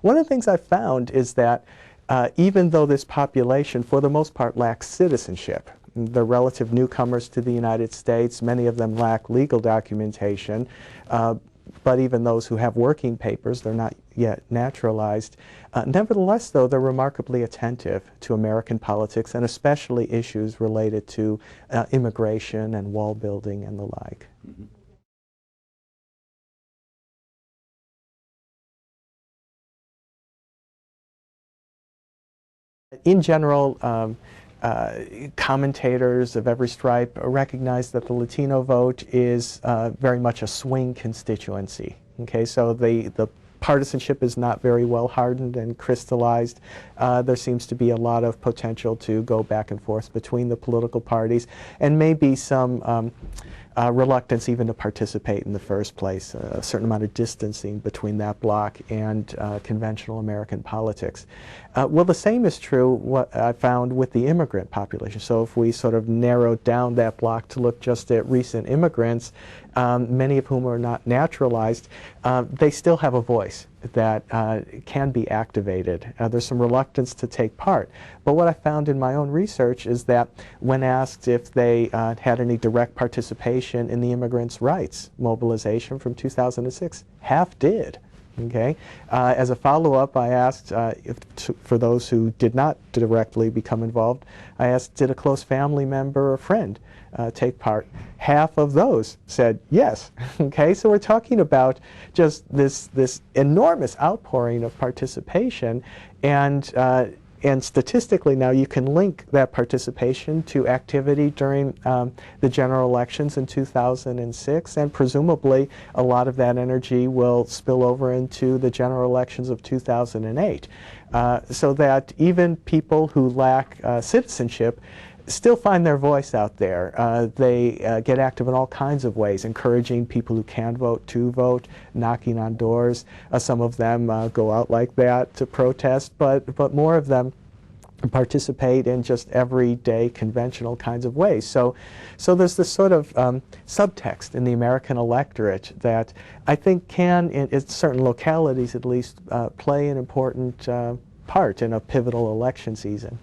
One of the things I found is that even though this population, for the most part, lacks citizenship, they're relative newcomers to the United States, many of them lack legal documentation, but even those who have working papers, they're not yet naturalized. Nevertheless, though, they're remarkably attentive to American politics, and especially issues related to immigration and wall building and the like. Mm-hmm. In general, commentators of every stripe recognize that the Latino vote is very much a swing constituency. Okay, so the partisanship is not very well hardened and crystallized. There seems to be a lot of potential to go back and forth between the political parties, and maybe some reluctance even to participate in the first place, a certain amount of distancing between that bloc and conventional American politics. Well, the same is true, what I found, with the immigrant population. So if we sort of narrowed down that bloc to look just at recent immigrants, many of whom are not naturalized, they still have a voice that can be activated. There's some reluctance to take part. But what I found in my own research is that when asked if they had any direct participation in the immigrants' rights mobilization from 2006, half did. Okay. As a follow-up, I asked for those who did not directly become involved, I asked, did a close family member or friend take part? Half of those said yes. Okay, so we're talking about just this enormous outpouring of participation, and statistically now you can link that participation to activity during the general elections in 2006, and presumably a lot of that energy will spill over into the general elections of 2008. So that even people who lack citizenship still find their voice out there. They get active in all kinds of ways, encouraging people who can vote to vote, knocking on doors. Some of them go out like that to protest, but more of them participate in just everyday conventional kinds of ways. So there's this sort of subtext in the American electorate that I think can, in certain localities at least, play an important part in a pivotal election season.